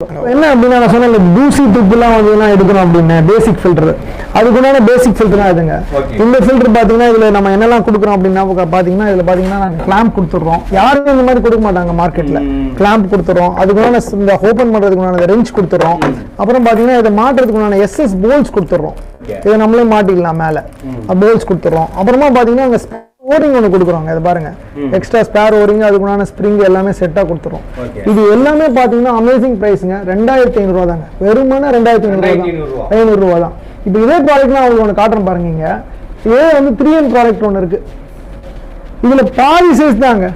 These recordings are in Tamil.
என்ன அப்படின்னா நான் சொன்ன தூசி துப்புலாம் வந்து எடுக்கணும் அப்படின்னு பேசிக் ஃபில்டர் அதுக்குண்டான பேசிக் ஃபில்டர் தான் இதுங்க. இந்த ஃபில்டர் பார்த்தீங்கன்னா இதில் நம்ம என்னெல்லாம் கொடுக்குறோம் அப்படின்னா பார்த்தீங்கன்னா இதில் பார்த்தீங்கன்னா நாங்கள் கிளாம்ப் கொடுத்துட்றோம். யாருமே இந்த மாதிரி கொடுக்க மாட்டாங்க மார்க்கெட்டில். கிளாம்ப் கொடுத்துறோம், அதுக்குண்டான இந்த ஓப்பன் பண்ணுறதுக்குண்டான ரெஞ்ச் கொடுத்துறோம். அப்புறம் பார்த்தீங்கன்னா இதை மாட்டுறதுக்குண்டான எஸ்எஸ் போல்ஸ் கொடுத்துட்றோம். இதை நம்மளே மாட்டிக்கலாம் மேலே போல்ஸ் கொடுத்துட்றோம். அப்புறமா பார்த்தீங்கன்னா அங்கே ஓரிங் ஒன்று கொடுக்குறோங்க. இதை பாருங்க, எக்ஸ்ட்ரா ஸ்பேர் ஓரிங் அதுக்குண்டான ஸ்ப்ரிங் எல்லாமே செட்டாக கொடுத்துரும். இது எல்லாமே பார்த்தீங்கன்னா அமேசிங் ப்ரைஸுங்க. 2500 தாங்க, வெறுமான 2500 தான். இப்போ இதே ப்ராடக்ட்லாம் அவங்களுக்கு ஒன்று காட்டுறேன் பாருங்க. இங்கே இதே வந்து 3M ப்ராடக்ட் ஒன்று இருக்கு. இதில் பாதி சைஸ் தாங்க,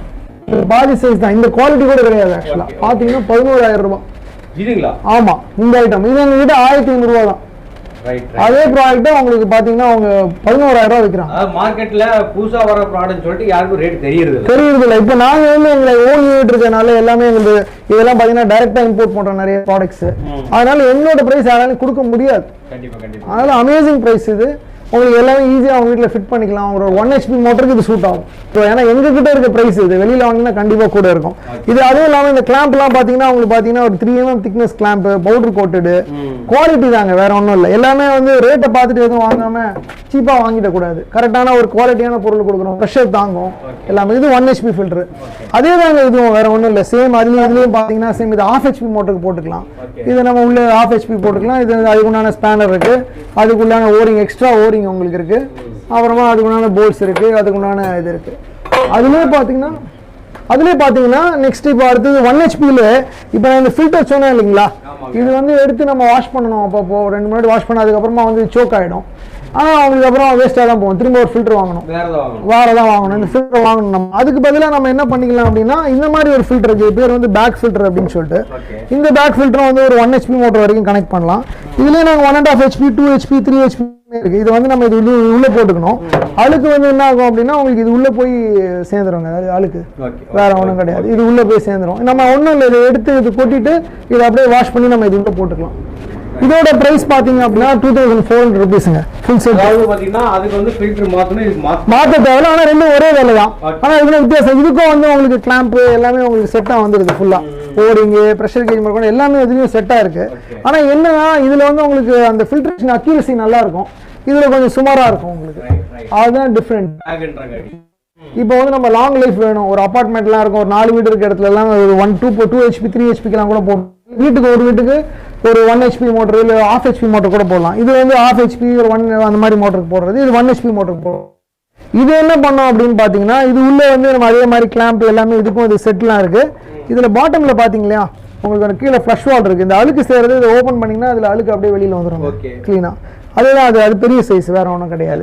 பாதி சைஸ் தான். இந்த குவாலிட்டி கூட கிடையாது. ஆக்சுவலாக பார்த்தீங்கன்னா 11000 ரூபாய். ஆமாம், இந்த ஐட்டம் இது எங்ககிட்ட 1500 தான். அதே ப்ராடக்ட் உங்களுக்கு பாத்தீங்கன்னா அவங்க 11000 ரூபாய் விற்கிறாங்க. மார்க்கெட்ல புதுசா வர ப்ராடக்ட் சொல்லிட்டு யாருக்கும் ரேட் தெரியறது இல்ல. இப்போ நாங்க வந்து எங்களை ஓன் யூனிட் இருக்கனால எல்லாமே எங்களுக்கு இதெல்லாம் பாத்தீங்கன்னா டைரக்டா இம்போர்ட் பண்ற நிறைய ப்ராடக்ட்ஸ். அதனால எங்களோட பிரைஸ் யாராலும் கொடுக்க முடியாது. அதனால அமேசிங் பிரைஸ் இது. உங்களுக்கு எல்லாமே ஈஸியாக அவங்க வீட்டில் ஃபிட் பண்ணிக்கலாம். அவங்களோட 1 HP மோட்டருக்கு இது சூட் ஆகும். ஸோ ஏன்னா எங்ககிட்ட இருக்க ப்ரைஸ் இது, வெளியில் வாங்கினா கண்டிப்பாக கூட இருக்கும். இது அதுவும் இல்லாமல் இந்த கிளாம்ப்லாம் பார்த்தீங்கன்னா உங்களுக்கு பார்த்தீங்கன்னா ஒரு 3 mm thickness clamp, powder coated, quality தாங்க, வேற ஒன்றும் இல்லை. எல்லாமே வந்து ரேட்டை பார்த்துட்டு எதுவும் வாங்காமல் சீப்பாக வாங்கிடக்கூடாது. கரெக்டான ஒரு குவாலிட்டியான பொருள் கொடுக்குறோம், ப்ரெஷர் தாங்கும் எல்லாமே. இது 1 HP ஃபில்டர். அதே தாங்க இதுவும், வேற ஒன்றும் இல்லை. சேம் அதுலேயும் பார்த்தீங்கன்னா சேம் இது 1/2 HP மோட்டருக்கு போட்டுக்கலாம். இது நம்ம உள்ள 1/2 HP போட்டுக்கலாம். இது அதுக்குண்டான ஸ்பேனர் இருக்கு, அதுக்குள்ளான ஓரிங், எக்ஸ்ட்ரா ஓரிங் உங்களுக்கு இருக்கு. அப்புறமா அதுக்குண்டான போல்ட்ஸ் இருக்கு, அதுக்குண்டான இது இருக்கு. அதுலேயே பார்த்தீங்கன்னா நெக்ஸ்ட் இப்போ அடுத்தது 1 HPல இப்போ நான் இந்த ஃபில்டர் சொன்னேன் இல்லைங்களா, இது வந்து எடுத்து நம்ம வாஷ் பண்ணணும். அப்போ 2 மினிட் வாஷ் பண்ண அதுக்கப்புறமா வந்து சோக் ஆகிடும். ஆனால் அவங்களுக்கு அப்புறம் வேஸ்ட்டாக தான் போகும். திரும்ப ஒரு ஃபில்டர் வாங்கணும், வேற தான் வாங்கணும். இந்த ஃபில்டர் வாங்கணும். நம்ம அதுக்கு பதிலாக நம்ம என்ன பண்ணிக்கலாம் அப்படின்னா இந்த மாதிரி ஒரு ஃபில்டர் இருக்கு, பேர் வந்து பேக் ஃபில்டர் அப்படின்னு சொல்லிட்டு. இந்த பேக் ஃபில்டர் வந்து ஒரு 1 HP மோட்டர் வரைக்கும் கனெக்ட் பண்ணலாம். இதுலேயே நாங்கள் 1.5 HP, 2 HP, 3 HP இருக்கு. இது வந்து நம்ம இது உள்ள போட்டுக்கணும். அழுக்கு வந்து என்ன ஆகும் அப்படின்னா உங்களுக்கு இது உள்ள போய் சேர்ந்துருங்க. அதாவது அழுக்கு வேற ஒன்றும் கிடையாது, இது உள்ள போய் சேர்ந்துரும். நம்ம ஒன்றும் இல்லை, இதை எடுத்து இது கொட்டிட்டு இதை அப்படியே வாஷ் பண்ணி நம்ம இது உள்ள போட்டுக்கலாம். இதோட பிரைஸ் பாத்தீங்க அப்படின்னா 2400 ரூபீஸ்ங்க. ஃபுல் செட் பாத்தீங்கன்னா அதுக்கு வந்து ஃபில்டர் மாத்தணும், இது மாத்த தேவையில்ல. ஆனா ரெண்டும் ஒரே வேலை தான். ஆனா இதுல வித்தியாசம், இதுக்கும் வந்து உங்களுக்கு கிளாம்ப் எல்லாமே உங்களுக்கு செட்டா வந்துருது. ஃபுல்லா ஓரிங், பிரஷர் கேஜ் மட்டும் எல்லாமே இதுலயும் செட்டா இருக்கு. ஆனா என்னன்னா இதுல வந்து உங்களுக்கு அந்த ஃபில்ட்ரேஷன் அக்யூரசி நல்லா இருக்கும், இதுல கொஞ்சம் சுமாரா இருக்கும் உங்களுக்கு. அதுதான் டிஃபரெண்ட். இப்போ வந்து நம்ம லாங் லைஃப் வேணும், ஒரு அபார்ட்மெண்ட்லாம் இருக்கும், ஒரு 4 வீடு இருக்க இடத்துல எல்லாம் ஒரு 2 HP 3 HPக்கெல்லாம் கூட போடும். வீட்டுக்கு ஒரு 1 HP மோட்டர் இல்லை 1/2 HP மோட்டர் கூட போடலாம். இது வந்து 1/2 HP ஒரு 1 அந்த மாதிரி மோட்டருக்கு போடுறது. இது 1 HP மோட்டருக்கு போடுறது. இது என்ன பண்ணோம் அப்படின்னு பார்த்தீங்கன்னா இது உள்ள வந்து நம்ம அதே மாதிரி கிளாம்ப் எல்லாமே இதுக்கும் இது செட்லாம் இருக்கு. இதுல பாட்டம்ல பாத்தீங்களா உங்களுக்கு கீழே ஃப்ளஷ் வால் இருக்கு. இந்த அழுக்கு சேருது, இதை ஓப்பன் பண்ணீங்கன்னா அதுல அழுக்கு அப்படியே வெளியில வந்துடும் கிளீனா. அதுதான் அது பெரிய சைஸ், வேற ஒன்றும் கிடையாது,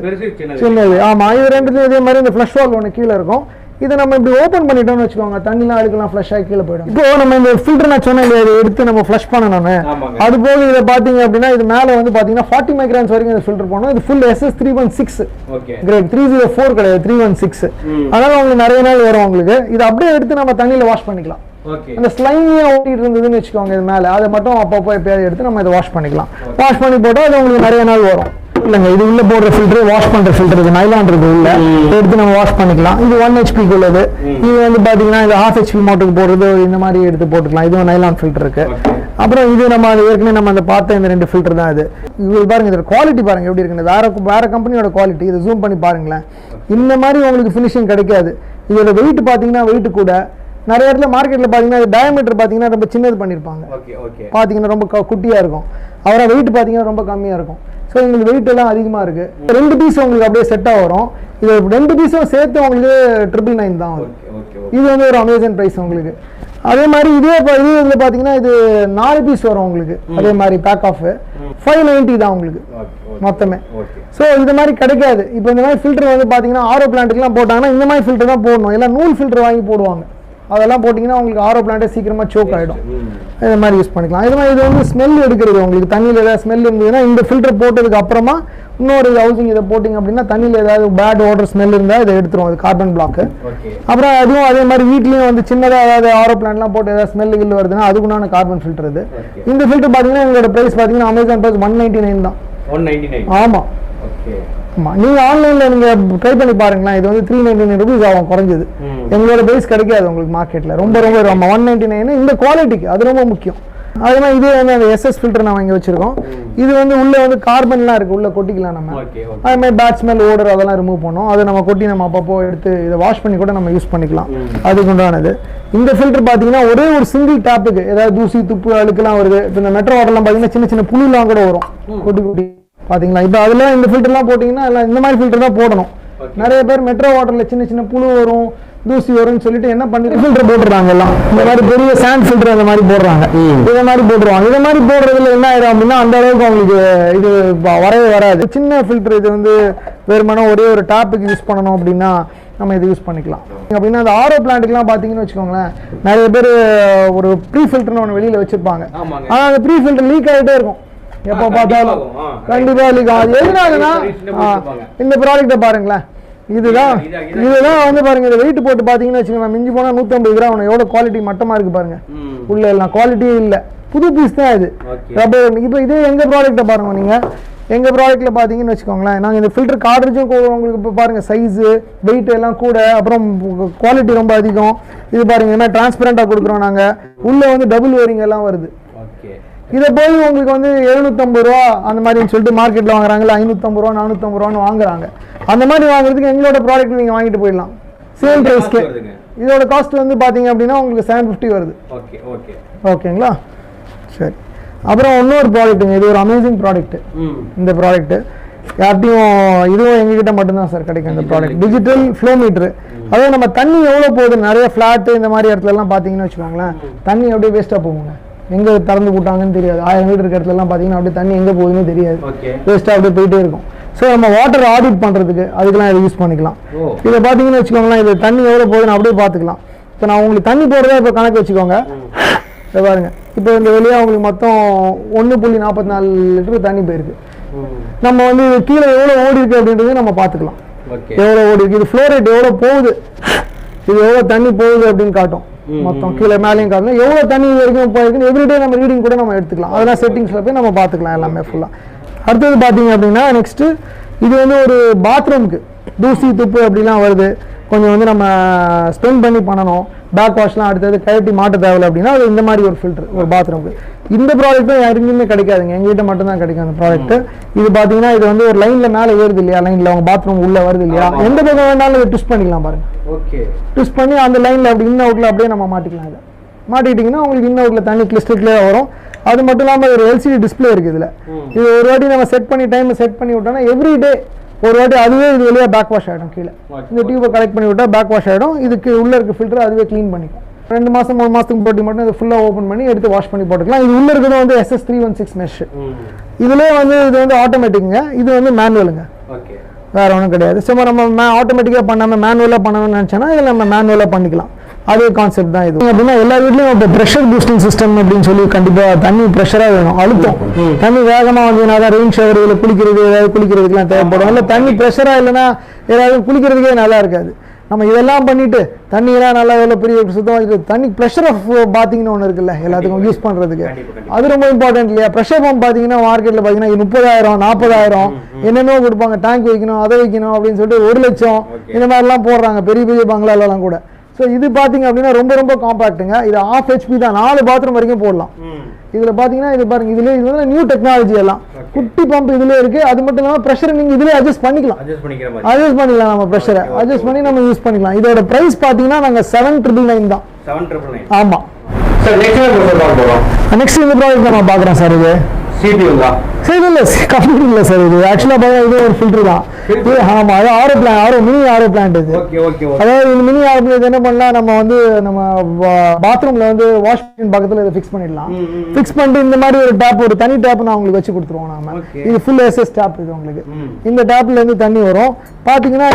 சின்னது. ஆமா, இது ரெண்டுத்தையும் இதே மாதிரி இந்த ஃப்ளஷ் வால் ஒன்று கீழே இருக்கும். இதை நம்ம இப்படி ஓப்பன் பண்ணிட்டோம்னு வச்சுக்கோங்க, தண்ணிலாம் அழுக்கலாம் ஃப்ளஷ் ஆகி கீழே போயிடும். இப்போ நம்ம இந்த ஃபில்டர் நான் சொன்னேன் இதை எடுத்து நம்ம ஃப்ளஷ் பண்ணணும்னு. அது போக இதை பார்த்தீங்க அப்படின்னா இது மேலே வந்து பார்த்தீங்கன்னா 40 மைக்ரான்ஸ் வரைக்கும் இந்த ஃபில்டர் போகணும். இது ஃபுல் SS 316 கிரேட், 304 கிடையாது, 316. அதனால உங்களுக்கு நிறைய நாள் வரும் உங்களுக்கு. இதை அப்படியே எடுத்து நம்ம தண்ணியில் வாஷ் பண்ணிக்கலாம். அந்த ஸ்லைமியா ஓட்டிட்டு இருந்ததுன்னு வச்சுக்கோங்க இது மேலே, அதை மட்டும் அப்பப்போ எப்பயாவது எடுத்து நம்ம இதை வாஷ் பண்ணிக்கலாம். வாஷ் பண்ணி போட்டால் அது உங்களுக்கு நிறைய நாள் வரும். இல்லைங்க, இது உள்ள போடுற ஃபில்டர், வாஷ் பண்ற ஃபில்டர், இது நைலான் இருக்கு உள்ள, எடுத்து நம்ம வாஷ் பண்ணிக்கலாம். இது 1 HPக்கு உள்ளது. இது வந்து பாத்தீங்கன்னா இது 1/2 HP மோட்டருக்கு போடுறது, இந்த மாதிரி எடுத்து போட்டுக்கலாம். இதுவும் நைலான் ஃபில்டர் இருக்கு. அப்புறம் இது நம்ம ஏற்கனவே நம்ம அந்த பார்த்த இந்த 2 ஃபில்டர் தான் இது. இது பாருங்க, இதோட குவாலிட்டி பாருங்க எப்படி இருக்குன்னு. வேற கம்பெனியோட குவாலிட்டி. இதை ஜூம் பண்ணி பாருங்களேன். இந்த மாதிரி உங்களுக்கு ஃபினிஷிங் கிடைக்காது. இதோட வெயிட் பாத்தீங்கன்னா வெயிட் கூட நிறைய இடத்துல மார்க்கெட்ல பாத்தீங்கன்னா டயமீட்டர் பாத்தீங்கன்னா ரொம்ப சின்னது பண்ணிருப்பாங்க, பாத்தீங்கன்னா ரொம்ப குட்டியா இருக்கும். அவரை வெயிட் பாத்தீங்கன்னா ரொம்ப கம்மியா இருக்கும். ஸோ எங்களுக்கு வெயிட் எல்லாம் அதிகமாக இருக்கு. 2 பீஸ் உங்களுக்கு அப்படியே செட்டாக வரும். இது 2 பீஸும் சேர்த்து உங்களுக்கு 999 தான் வரும். இது வந்து ஒரு அமேசான் ப்ரைஸ் உங்களுக்கு. அதே மாதிரி இதே இதில் பார்த்தீங்கன்னா இது 4 பீஸ் வரும் உங்களுக்கு. அதே மாதிரி பேக் ஆஃப் 590 தான் உங்களுக்கு மொத்தமே. ஸோ இது மாதிரி கிடைக்காது. இப்போ இந்த மாதிரி ஃபில்டர் வந்து பார்த்தீங்கன்னா ஆரோ பிளான்ட்டுக்குலாம் போட்டாங்கன்னா இந்த மாதிரி ஃபில்டர் தான் போடணும். எல்லாம் நூல் ஃபில்டர் வாங்கி போடுவாங்க. அதெல்லாம் போட்டிங்கன்னா உங்களுக்கு ஆரோ பிளான்ட்டே சீக்கிரமாக சோக் ஆகிடும். இந்த மாதிரி யூஸ் பண்ணிக்கலாம். இது மாதிரி இது வந்து ஸ்மெல் எடுக்கிறது, உங்களுக்கு தண்ணியில் ஏதாவது ஸ்மெல் இருந்ததுன்னா இந்த ஃபில்டர் போட்டதுக்கு அப்புறமா இன்னொரு ஹவுசிங் இதை போட்டிங்க அப்படின்னா தண்ணியில் ஏதாவது பேட் வாட்டர் ஸ்மெல் இருந்தால் இதை எடுத்துரும், அது கார்பன் பிளாக்கு. அப்புறம் அதுவும் அதே மாதிரி வீட்லேயும் வந்து சின்னதாக ஏதாவது ஆரோ பிளான்ட்லாம் போட்டு ஏதாவது ஸ்மெல் கில் வருதுன்னா அதுக்குண்டான கார்பன் ஃபில்டர் இது. இந்த ஃபில்டர் பார்த்தீங்கன்னா எங்களோட ப்ரைஸ் பார்த்தீங்கன்னா அமேசான் ப்ரைஸ் 199 தான். 199? ஆமாம். ஆமா, நீங்க ஆன்லைன்ல நீங்க ட்ரை பண்ணி பாருங்களேன். இது வந்து 399 ரூபீஸ் ஆகும் குறைஞ்சது. எங்களோட பிரைஸ் கிடைக்காது உங்களுக்கு மார்க்கெட்ல. ரொம்ப 199 இந்த குவாலிட்டிக்கு அது ரொம்ப முக்கியம். அது மாதிரி இதே வந்து அந்த SS ஃபில்டர் நம்ம இங்கே வச்சிருக்கோம். இது வந்து உள்ள வந்து கார்பன்லாம் இருக்கு, உள்ள கொட்டிக்கலாம் நம்ம. அது மாதிரி பேட் ஸ்மெல், ஓடர் அதெல்லாம் ரிமூவ் பண்ணோம். அதை நம்ம கொட்டி நம்ம அப்பப்போ எடுத்து இதை வாஷ் பண்ணி கூட நம்ம யூஸ் பண்ணிக்கலாம். அதுக்கு உண்டானது. இந்த ஃபில்டர் பார்த்தீங்கன்னா ஒரே ஒரு சிங்கிள் டாப்புக்கு ஏதாவது தூசி துப்பு அழுக்கெல்லாம் வருது. இப்போ இந்த மெட்ரோ வாட்டர்லாம் பார்த்தீங்கன்னா சின்ன சின்ன புழுலாம் கூட வரும், கொட்டி கொட்டி பார்த்தீங்களா. இப்போ அதெல்லாம் இந்த ஃபில்டர்லாம் போட்டிங்கன்னா எல்லாம் இந்த மாதிரி ஃபில்டர் தான் போடணும். நிறைய பேர் மெட்ரோ வாட்டரில் சின்ன சின்ன புழு வரும், தூசி வரும்னு சொல்லிட்டு என்ன பண்ணி ஃபில்டர் போட்டுறாங்க. எல்லாம் இந்த மாதிரி பெரிய சாண்ட் ஃபில்டர் அந்த மாதிரி போடுறாங்க, இதை மாதிரி போட்டுருவாங்க. இதை மாதிரி போடுறதுல என்ன ஆயிடும் அப்படின்னா அந்த அளவுக்கு அவங்களுக்கு இது வரவே வராது. சின்ன ஃபில்டர் இது வந்து வெறுமனே ஒரே ஒரு டாப்புக்கு யூஸ் பண்ணணும் அப்படின்னா நம்ம இது யூஸ் பண்ணிக்கலாம். அப்படின்னா அந்த ஆரோ பிளான்ட்டுக்குலாம் பார்த்தீங்கன்னு வச்சுக்கோங்களேன், நிறைய பேர் ஒரு ப்ரீ ஃபில்டர்னு ஒன்று வெளியில் வச்சிருப்பாங்க. ஆனால் அந்த ப்ரீ ஃபில்டர் லீக் ஆகிட்டே இருக்கும், எப்போ பார்த்தாலும் கண்டிப்பாக லீக் ஆகும். எதனாலனா இந்த ப்ராடக்ட்டை பாருங்களேன், இதுதான் வந்து பாருங்க. இதை வெயிட் போட்டு பார்த்தீங்கன்னு வச்சுக்கோங்க, மிஞ்சி போனால் 150 கிராம். எவ்வளோ குவாலிட்டி மட்டமாக இருக்குது பாருங்க. உள்ள எல்லாம் குவாலிட்டியே இல்லை, புது பீஸ் தான் இது ரப்பர். இப்போ இதே எங்கள் ப்ராடக்ட்டை பாருங்க, நீங்கள் எங்கள் ப்ராடக்ட்டில் பார்த்தீங்கன்னு வச்சுக்கோங்களேன், நாங்கள் இந்த ஃபில்டர் கார்ட்ரிட்ஜும் உங்களுக்கு இப்போ பாருங்கள் சைஸு வெயிட் எல்லாம் கூட, அப்புறம் குவாலிட்டி ரொம்ப அதிகம். இது பாருங்கள் இந்த மாதிரி டிரான்ஸ்பரண்ட்டாக கொடுக்குறோம் நாங்கள். உள்ளே வந்து டபுள் வேரிங் எல்லாம் வருது. இதை போய் உங்களுக்கு வந்து 750 ரூபா அந்த மாதிரின்னு சொல்லிட்டு மார்க்கெட்டில் வாங்குறாங்களா, 550 ரூபா 450 ரூபான்னு வாங்குறாங்க. அந்த மாதிரி வாங்குறதுக்கு எங்களோட ப்ராடக்ட் நீங்கள் வாங்கிட்டு போயிடலாம் சேம் ப்ரைஸ்க்கு. இதோட காஸ்ட் வந்து பார்த்தீங்க அப்படின்னா உங்களுக்கு 750 வருது. ஓகேங்களா, சரி. அப்புறம் இன்னொரு ப்ராடக்ட்டுங்க, இது ஒரு அமேசிங் ப்ராடக்ட். இந்த ப்ராடக்ட்டு யார்ட்டையும் இதுவும் எங்ககிட்ட மட்டும்தான் சார் கிடைக்கும். இந்த ப்ராடக்ட் டிஜிட்டல் ஃப்ளோ மீட்ரு. அதாவது நம்ம தண்ணி எவ்வளோ போகுது, நிறைய ஃப்ளாட்டு இந்த மாதிரி இடத்துலலாம் பார்த்தீங்கன்னு வச்சுக்கோங்களேன், தண்ணி அப்படியே வேஸ்ட்டாக போகுங்க. எங்கே திறந்து போட்டாங்கன்னு தெரியாது. 1000 மீட்டர் இருக்க இடத்துலலாம் பார்த்தீங்கன்னா அப்படியே தண்ணி எங்கே போகுதுன்னு தெரியாது, வேஸ்ட்டாக அப்படியே போயிட்டே இருக்கும். ஸோ நம்ம வாட்டர் ஆடிட் பண்ணுறதுக்கு அதுக்கெல்லாம் இதை யூஸ் பண்ணிக்கலாம். இதை பார்த்தீங்கன்னு வச்சுக்கோங்களேன், இது தண்ணி எவ்வளோ போகுதுன்னு அப்படியே பார்த்துக்கலாம். இப்போ நான் உங்களுக்கு தண்ணி போடுறதா இப்போ கணக்கு வச்சுக்கோங்க. இதை பாருங்க, இப்போ இந்த வெளியே உங்களுக்கு மொத்தம் 1.44 லிட்டர் தண்ணி போயிருக்கு. நம்ம வந்து கீழே எவ்வளோ ஓடி இருக்கு அப்படின்றது நம்ம பார்த்துக்கலாம். எவ்வளோ ஓடி இருக்கு, இது ஃப்ளோ ரேட் எவ்வளோ போகுது, இது எவ்வளோ தண்ணி போகுது அப்படின்னு காட்டும். மொத்தம் கீழே மேலேயும் காட்டணும், எவ்வளோ தண்ணி வரைக்கும் போயிருக்குன்னு எவ்ரிடே நம்ம ரீடிங் கூட நம்ம எடுத்துக்கலாம். அதெல்லாம் செட்டிங்ஸில் போய் நம்ம பார்த்துக்கலாம் எல்லாமே ஃபுல்லாக. அடுத்தது பார்த்தீங்க அப்படின்னா நெக்ஸ்ட்டு இது வந்து ஒரு பாத்ரூமுக்கு தூசி துப்பு அப்படிலாம் வருது, கொஞ்சம் வந்து நம்ம ஸ்பெண்ட் பண்ணி பண்ணணும், பேக் வாஷ்லாம் அடுத்தது கழட்டி மாட்ட தேவையில்லை அப்படின்னா அது இந்த மாதிரி ஒரு ஃபில்டர் ஒரு பாத்ரூமுக்கு. இந்த ப்ராடக்ட்டும் எங்கேயுமே கிடைக்காதுங்க, எங்ககிட்ட மட்டும்தான் கிடைக்கும் அந்த ப்ராடக்ட். இது பார்த்தீங்கன்னா இது வந்து ஒரு லைனில் மேலே ஏறுது இல்லையா, லைனில் அவங்க பாத்ரூம் உள்ளே வருது இல்லையா, எந்த பக்கம் வேணாலும் இதை ட்விஸ்ட் பண்ணிக்கலாம் பாருங்க. ட்விஸ்ட் பண்ணி அந்த லைனில் அப்படி இன் அவுட்டில் அப்படியே நம்ம மாட்டிக்கலாம். இதை மாட்டிக்கிட்டிங்கன்னா உங்களுக்கு இன் அவுட்டில் தண்ணி கிறிஸ்டல் கிளியராக வரும். அது மட்டும் இல்லாமல் ஒரு LCD டிஸ்பிளே இருக்குது இதில். இது ஒரு வாட்டி நம்ம செட் பண்ணி டைம் செட் பண்ணி விட்டோம்னா எவ்ரி டே ஒரு வாட்டி அதுவே இது வெளியே பேக் வாஷ் ஆகிடும். கீழே இந்த டியூபை கலெக்ட் பண்ணி விட்டால் பேக் வாஷ் ஆகிடும். இதுக்கு உள்ளே இருக்க ஃபில்டர் அதுவே க்ளீன் பண்ணிக்கும். 2 மாதம் 3 மாதத்துக்கு போட்டி மட்டும் இது ஃபுல்லாக ஓப்பன் பண்ணி எடுத்து வாஷ் பண்ணி போட்டுக்கலாம். இது உள்ளே இருக்கிறது வந்து SS316 மெஷ். இதுலேயே வந்து இது வந்து ஆட்டோமேட்டிக்குங்க, இது வந்து மேனுவலுங்க, வேறு ஒன்றும் கிடையாது. சும்மா நம்ம ஆட்டோமேட்டிக்காக பண்ணாமல் மேனுவலாக பண்ணணும்னு நினச்சோன்னா இதில் நம்ம மேனுவலாக பண்ணிக்கலாம். அதே கான்செப்ட் தான் இது. அப்படின்னா எல்லா வீட்லையும் இப்போ ப்ரெஷர் பூஸ்டிங் சிஸ்டம் அப்படின்னு சொல்லி கண்டிப்பாக தண்ணி ப்ரெஷராக வேணும், அழுத்தம் தண்ணி வேகமாக வந்ததுனா தான் ரெயின் ஷவர் இதில் குளிக்கிறது ஏதாவது குளிக்கிறதுக்குலாம் தேவைப்படும். இல்லை தண்ணி ப்ரெஷராக இல்லைன்னா ஏதாவது குளிக்கிறதுக்கே நல்லா இருக்காது. நம்ம இதெல்லாம் பண்ணிட்டு தண்ணியெல்லாம் நல்லா எவ்வளோ பெரிய சுத்தமாக தண்ணி ப்ரெஷர் ஆஃப் பாத்திங்கன்னு ஒன்று இருக்குல்ல எல்லாத்துக்கும் யூஸ் பண்ணுறதுக்கு, அது ரொம்ப இம்பார்ட்டன்ட் இல்லையா. ப்ரெஷர் பம்ப் பார்த்தீங்கன்னா மார்க்கெட்டில் பார்த்தீங்கன்னா 30,000 40,000 என்னென்னோ கொடுப்பாங்க, டேங்க் வைக்கணும் அதை வைக்கணும் அப்படின்னு சொல்லிட்டு 1 லட்சம் இந்த மாதிரிலாம் போடுறாங்க பெரிய பெரிய பங்களாலலாம் கூட. ஸோ இது பார்த்தீங்க அப்படின்னா ரொம்ப ரொம்ப காம்பாக்ட்டுங்க. இது 1/2 HP தான், 4 பாத்ரூம் வரைக்கும் போடலாம். இதில் பார்த்தீங்கன்னா இது பாருங்க, இதுல இது வந்து நியூ டெக்னாலஜி எல்லாம் குட்டி பம்ப் இதுல இருக்கு. அது மட்டும் இல்லாமல் ப்ரெஷர் நீங்கள் இதுலேயே அட்ஜஸ்ட் பண்ணிக்கலாம், நம்ம ப்ரெஷரை அட்ஜஸ்ட் பண்ணி நம்ம யூஸ் பண்ணிக்கலாம். இதோட ப்ரைஸ் பார்த்தீங்கன்னா நாங்கள் 7,999 தான். 7,999 ஆமாம். நெக்ஸ்ட் இந்த ப்ராடக்ட் நம்ம பார்க்குறோம் சார். இது CPU தான் சார், இல்லை கம்ப்யூட்டர் இல்லை சார். இது ஆக்சுவலாக பார்த்தா இது ஒரு ஃபில்டர் தான். ஆமாம், அது மினி ஆரோ பிளான்ட் இது. அதாவது இந்த மினி ஆரோ பிளான்ட் என்ன பண்ணலாம், நம்ம வந்து நம்ம பாத்ரூமில் வந்து வாஷ் மிஷின் பக்கத்தில் இதை ஃபிக்ஸ் பண்ணிடலாம். ஃபிக்ஸ் பண்ணிட்டு இந்த மாதிரி ஒரு டேப், ஒரு தனி டேப் நான் உங்களுக்கு வச்சு கொடுத்துருவோம். நாம இது ஃபுல் SS டேப். இது உங்களுக்கு இந்த டேப்லேருந்து தண்ணி வரும். பார்த்தீங்கன்னா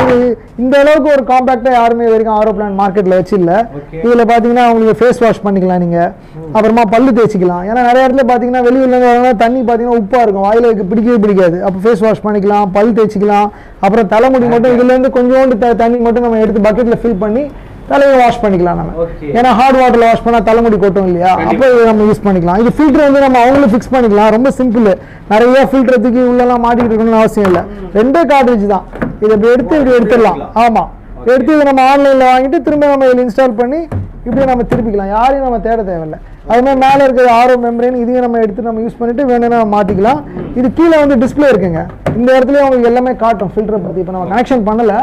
இந்த அளவுக்கு ஒரு காம்பாக்டாக யாருமே வரைக்கும் ஆரோ பிளான்ட் மார்க்கெட்டில் வச்சு இல்லை. இதில் பார்த்தீங்கன்னா உங்களுக்கு ஃபேஸ் வாஷ் பண்ணிக்கலாம் நீங்கள், அப்புறமா பல்லு தேய்ச்சிக்கலாம். ஏன்னா நிறைய இடத்துல பார்த்தீங்கன்னா வெளியூர்லேருந்து தண்ணி பார்த்தீங்கன்னா உப்பாக இருக்கும், வாயில பிடிக்கவே பிடிக்காது. அப்போ ஃபேஸ் வாஷ் பண்ணிக்கலாம், பல் தேய்ச்சிக்கலாம். அப்புறம் தலைமுடி மட்டும் இதுலேருந்து கொஞ்சோண்டு தண்ணி மட்டும் நம்ம எடுத்து பக்கெட்டில் ஃபில் பண்ணி தலையை வாஷ் பண்ணிக்கலாம் நம்ம. ஏன்னா ஹார்ட் வாட்டரில் வாஷ் பண்ணால் தலைமுடி கொட்டும் இல்லையா, அப்போ இதை நம்ம யூஸ் பண்ணிக்கலாம். இது ஃபில்டர் வந்து நம்ம அவங்களும் ஃபிக்ஸ் பண்ணிக்கலாம், ரொம்ப சிம்பிள். நிறைய ஃபில்டருக்கு உள்ளெல்லாம் மாட்டிக்கிட்டு இருக்கணும்னு அவசியம் இல்லை. 2 கார்ட்ரிட்ஜ் தான். இதை இப்படி எடுத்து இப்படி எடுத்துடலாம். ஆமாம், எடுத்து இதை நம்ம ஆன்லைனில் வாங்கிட்டு திரும்ப நம்ம இதில் இன்ஸ்டால் பண்ணி இப்படியே நம்ம திருப்பிக்கலாம். யாரையும் நம்ம தேட தேவையில்லை. அது மாதிரி மேலே இருக்கிற ஆரோ மெம்பரேன் இதையும் நம்ம எடுத்து நம்ம யூஸ் பண்ணிட்டு வேணும்னா மாற்றிக்கலாம். இது கீழே வந்து டிஸ்பிளே இருக்குங்க. இந்த இடத்துல உங்களுக்கு எல்லாமே காட்டும் ஃபில்டரை பற்றி. இப்போ நம்ம கனெக்ஷன் பண்ணலை,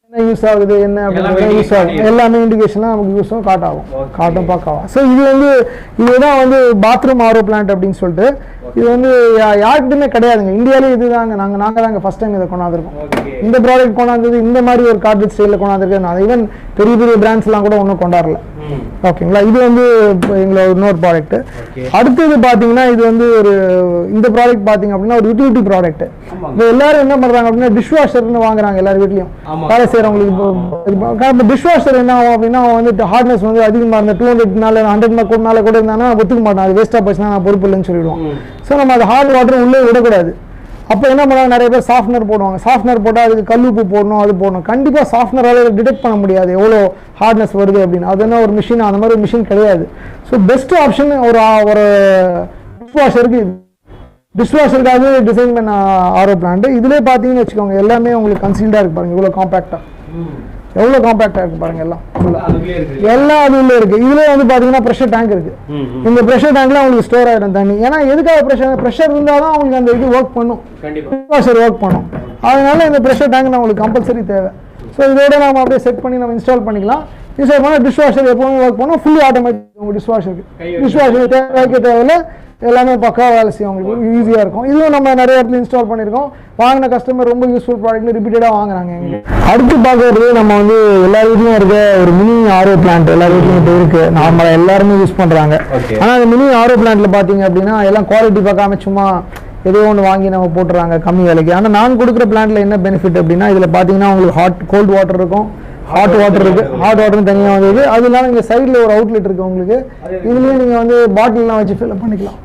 என்ன யூஸ் ஆகுது என்ன அப்படின்னு யூஸ் ஆகும் எல்லாமே இண்டிகேஷன்லாம் நமக்கு யூஸும் காட்டும் பார்க்கலாம். ஸோ இது வந்து இதுதான் வந்து பாத்ரூம் ஆரோ பிளான்ட் அப்படின்னு சொல்லிட்டு. இது வந்து யாருக்கிட்டுமே கிடையாதுங்க, இந்தியாவிலே இதுதாங்க. நாங்கள் தாங்க ஃபர்ஸ்ட் டைம் இதை கொண்டாந்துருக்கோம். இந்த ப்ராடக்ட் கொண்டாந்தது இந்த மாதிரி ஒரு கார்பரேட் ஸ்டைலில் கொண்டாந்துருக்கு. நான் ஈவன் பெரிய பெரிய பிராண்ட்ஸ்லாம் கூட ஒன்றும் கொண்டாடல. ஓகேங்களா, இது வந்து எங்களோட இன்னொரு ப்ராடக்ட். அடுத்தது பார்த்தீங்கன்னா இது வந்து ஒரு இந்த ப்ராடக்ட் பார்த்தீங்க அப்படின்னா ஒரு யூட்டிலிட்டி ப்ராடக்ட். இப்போ எல்லாரும் என்ன பண்ணுறாங்க அப்படின்னா டிஷ் வாஷர்னு வாங்குறாங்க எல்லார் வீட்லையும் வேலை செய்கிறவங்களுக்கு. டிஷ் வாஷர் என்ன ஆகும் அப்படின்னா அவன் வந்து ஹார்ட்னஸ் வந்து அதிகமாக இருந்த 200 100 மேலே கூட இருந்தானா ஒத்துக்க மாட்டான். அது வேஸ்ட்டாக போச்சுன்னா நான் பொறுப்பு இல்லைன்னு சொல்லிடுவோம். ஸோ நம்ம அது ஹார்ட் வாட்டர் உள்ளே விடக்கூடாது. அப்போ என்ன பண்ணுவாங்க, நிறைய பேர் சாஃப்ட்னர் போடுவாங்க. சாஃப்ட்னர் போட்டால் அதுக்கு கல்லுப்பு போடணும், அது போடணும். கண்டிப்பாக சாஃப்ட்னரால் டிடெக்ட் பண்ண முடியாது எவ்வளோ ஹார்ட்னஸ் வருது அப்படின்னு. அது என்ன ஒரு மிஷின், அந்த மாதிரி ஒரு மிஷின் கிடையாது. ஸோ பெஸ்ட் ஆப்ஷன் ஒரு டிஷ் வாஷருக்கு. டிஷ் வாஷருக்காகவே டிசைன் பண்ண ஆரோ பிளான்ட். இதிலே பார்த்தீங்கன்னு வச்சுக்கோங்க எல்லாமே உங்களுக்கு கன்சீல்டாக இருக்கு பாருங்க. இவ்வளோ காம்பேக்டாக எவ்வளோ காம்பேக்டாக இருக்கு பாருங்க. எல்லாம் அது உள்ள இருக்கு. இதுல வந்து பாத்தீங்கன்னா ப்ரெஷர் டேங்க் இருக்கு. இந்த ப்ரெஷர் டேங்க்ல உங்களுக்கு ஸ்டோர் ஆயிடும் தண்ணி. ஏன்னா எதுக்காக ப்ரெஷர் இருந்தால் தான் உங்களுக்கு அந்த இது ஒர்க் பண்ணும், வாஷர் ஒர்க் பண்ணும். அதனால இந்த ப்ரெஷர் டேங்க் நம்மளுக்கு கம்பல்சரி தேவை. ஸோ இதோட நம்ம அப்படியே செட் பண்ணி நம்ம இன்ஸ்டால் பண்ணிக்கலாம். இன்ஸ்டால் பண்ணால் டிஷ் வாஷர் எப்பவுமே ஒர்க் பண்ணும். Fully automatic. உங்கள் டிஷ் வாஷர் தேவையில்லை, எல்லாமே பக்கா வேலை செய்யும், உங்களுக்கு ஈஸியாக இருக்கும். இதுவும் நம்ம நிறைய இடத்துல இன்ஸ்டால் பண்ணியிருக்கோம். வாங்கின கஸ்டமர் ரொம்ப யூஸ்ஃபுல் ப்ராடக்ட்னு ரிப்பீட்டடாக வாங்குறாங்க எங்களுக்கு. அடுத்து பார்க்கறது நம்ம வந்து எல்லா வீட்லையும் இருக்க ஒரு மினி ஆரோ பிளான்ட். எல்லா வீட்லையும் இப்போ இருக்குது, நார்மலாக எல்லாருமே யூஸ் பண்ணுறாங்க. ஆனால் அந்த மினி ஆரோ பிளான்ட்ல பார்த்தீங்க அப்படின்னா எல்லாம் குவாலிட்டி பார்க்காம சும்மா ஏதோ ஒன்று வாங்கி நம்ம போட்டுறாங்க கம்மி விலைக்கு. ஆனால் நான் கொடுக்குற பிளான்ட்ல என்ன பெனிஃபிட் அப்படின்னா இதில் பார்த்தீங்கன்னா உங்களுக்கு கோல்டு வாட்டர் இருக்கும், ஹாட் வாட்டர் இருக்கு. ஹாட் வாட்டர் தனியாக வந்து அது இல்லாமல் இங்கே சைடில் ஒரு அவுட்லெட் இருக்கு உங்களுக்கு. இதுலேயே நீங்கள் வந்து பாட்டில்லாம் வச்சு ஃபில் பண்ணிக்கலாம்.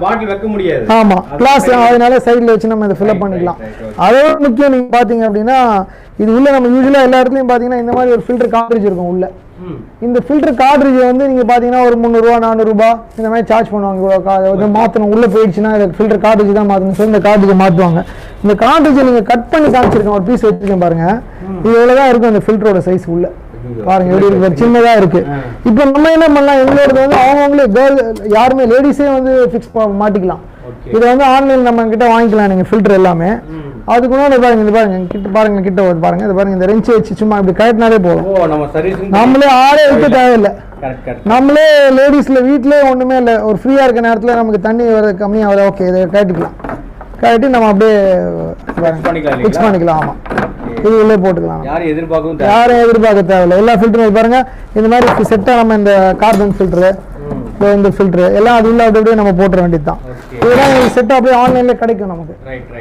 பாட்டில் வைக்க முடியாது. ஆமாம், கிளாஸ். அதனால சைடில் வச்சு நம்ம இதை ஃபில் பண்ணிக்கலாம். அதோட முக்கியம் நீங்கள் பார்த்தீங்க அப்படின்னா இது உள்ள நம்ம யூஸ்வலாக எல்லா இடத்துலையும் பார்த்தீங்கன்னா இந்த மாதிரி ஒரு ஃபில்டர் கார்ட்ரிட்ஜ் இருக்கும் உள்ள. இந்த ஃபில்டர் கார்ட்ரிட்ஜ் வந்து நீங்கள் பார்த்தீங்கன்னா ஒரு 300 400 இந்த மாதிரி சார்ஜ் பண்ணுவாங்க. மாற்றணும் உள்ளே போயிடுச்சுன்னா ஃபில்டர் கார்ட்ரிட்ஜ் தான் மாற்றணும் சொல்லி இந்த கார்ட்ரிட்ஜை மாற்றுவாங்க. இந்த கார்ட்ரிட்ஜை நீங்கள் கட் பண்ணி காமிச்சிருக்கேன், ஒரு பீஸ் வச்சுருக்கேன் பாருங்க. இது எவ்வளோதான் இருக்கும் அந்த ஃபில்டரோட சைஸ் உள்ள பாருங்க, எப்படி இருக்கு, சின்னதாக இருக்கு. இப்போ நம்ம என்ன பண்ணலாம், எங்களோடது வந்து அவங்களே யாருமே லேடிஸே வந்து ஃபிக்ஸ் மாட்டிக்கலாம். இதை வந்து ஆன்லைன் நம்ம கிட்ட வாங்கிக்கலாம் நீங்கள் ஃபில்டர் எல்லாமே. அதுக்கு முன்னாடி பாருங்க, இது பாருங்க கிட்ட பாருங்க, கிட்ட பாருங்க, இது பாருங்க இந்த ரெஞ்சு வச்சு சும்மா இப்படி கரெக்ட்னாலே போதும். நம்மளே ஆளே வைக்க தேவையில்லை. நம்மளே லேடிஸ்ல வீட்டிலே ஒண்ணுமே இல்லை, ஒரு ஃப்ரீயா இருக்க நேரத்தில் நமக்கு தண்ணி வர கம்மியாக வர ஓகே இதை கட்டிக்கலாம். கட்டி நம்ம அப்படியே ஃபிக்ஸ் பண்ணிக்கலாம். ஆமா, இது உள்ளே போட்டுக்கலாம். யாரும் எதிர்பார்க்க தேவையில்லை. எல்லா ஃபில்டரும் பாருங்க இந்த மாதிரி செட்டாக நம்ம இந்த கார்பன் ஃபில்டரு இந்த ஃபில்டர் எல்லாம் அது உள்ள அப்படியே நம்ம போட்டுற வேண்டியது தான். இதெல்லாம் செட் அப்படியே ஆன்லைன்ல கிடைக்கும் நமக்கு.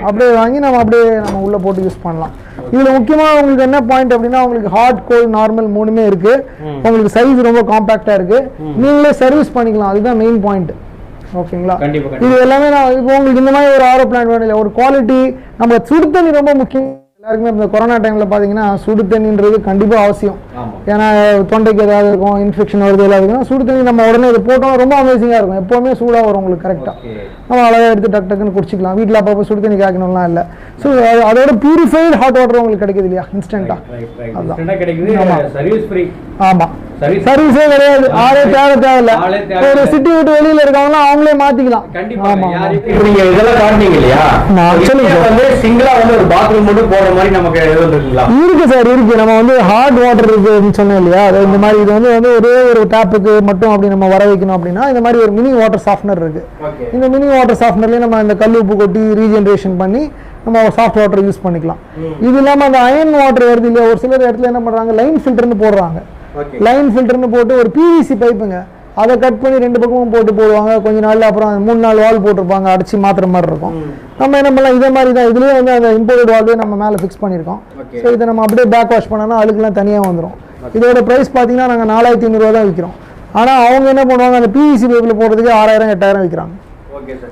அப்படியே வாங்கி நம்ம அப்படியே நம்ம உள்ள போட்டு யூஸ் பண்ணலாம். இதுல முக்கியமா உங்களுக்கு என்ன பாயிண்ட் அப்படின்னா உங்களுக்கு ஹாட் கோல்ட் நார்மல் மூணுமே இருக்கு. உங்களுக்கு சைஸ் ரொம்ப காம்பாக்டா இருக்கு, நீங்களே சர்வீஸ் பண்ணிக்கலாம். அதுதான் மெயின் பாயிண்ட். ஓகேங்களா, இது எல்லாமே நான் இப்போ உங்களுக்கு இந்த மாதிரி ஒரு ஆரோ பிளான்ட் வேணும் இல்லை, ஒரு குவாலிட்டி. நம்ம சுடு தண்ணி ரொம்ப முக்கியம் எல்லாருக்குமே. இந்த கொரோனா டைம்ல பாத்தீங்கன்னா சுடு தண்ணின்றது கண்டிப்பா அவசியம். ஏன்னா தொண்டைக்கு ஏதாவது இருக்கும், இன்ஃபெக்ஷன் வருது எல்லாம் இருக்குன்னா சுடு தண்ணி நம்ம உடனே இது போட்டோம் ரொம்ப அமேசிங்கா இருக்கும். எப்பவுமே சூடா வரும் உங்களுக்கு கரெக்டா. நம்ம அழகா எடுத்து டக் டக்குன்னு குடிச்சிக்கலாம். வீட்டில் அப்பப்போ சுடு தண்ணி காய்க்கணும்லாம் இல்லை. ஸோ அதோட பியூரிஃபைடு ஹாட் வாட்டர் உங்களுக்கு கிடைக்குது இல்லையா, இன்ஸ்டன்டா. ஆமா, சர்வீஸே கிடையாது, ஆளே தேவையில்லை. ஒரு சிட்டி விட்டு வெளியில இருக்கவங்க அவங்களே மாத்திக்கலாம். ஆமா, இதெல்லாம் காட்டுனீங்க இல்லையா, சிங்கிளா வந்து ஒரு பாத்ரூம் மட்டும் போற மாதிரி நமக்கு இருக்கு சார். இருக்கு, நம்ம வந்து ஹாட் வாட்டர் இருக்குன்னு சொன்னோம் இல்லையா, அது இந்த மாதிரி. இது வந்து ஒரே ஒரு டேப்புக்கு மட்டும் அப்படி நம்ம வர வைக்கணும் அப்படின்னா இந்த மாதிரி ஒரு மினி வாட்டர் சாஃப்ட்னர் இருக்கு. இந்த மினி வாட்டர் சாஃப்ட்னர்லயே நம்ம இந்த கல் உப்பு கொட்டி ரீஜெனரேஷன் பண்ணி நம்ம சாஃப்ட் வாட்டர் யூஸ் பண்ணிக்கலாம். இது இல்லாம அந்த அயன் வாட்டர் வருது இல்லையா, ஒரு சிலர் இடத்துல என்ன பண்றாங்க லைன் ஃபில்டர்னு போடுறாங்க. லைன் ஃபில்டர்னு போட்டு ஒரு பிவிசி பைப்புங்க, அதை கட் பண்ணி 2 பக்கமும் போடுவாங்க. கொஞ்ச நாள்ல அப்புறம் 3-4 வால் போட்டிருப்பாங்க, அடிச்சு மாத்திர மாதிரி இருக்கும். நம்ம என்ன பண்ணலாம், இதே மாதிரி தான் இதுலயே வந்து அந்த இம்போர்ட் வால்வே நம்ம மேல ஃபிக்ஸ் பண்ணிருக்கோம். ஸோ இதை நம்ம அப்படியே பேக் வாஷ் பண்ணோம்னா அழுக்குலாம் தனியா வந்துடும். இதோட பிரைஸ் பாத்தீங்கன்னா நாங்கள் 4500 ரூபா தான் விற்கிறோம். ஆனா அவங்க என்ன பண்ணுவாங்க, அந்த பிவிசி பைப்ல போடுறதுக்கு 6000 8000 விற்கிறாங்க.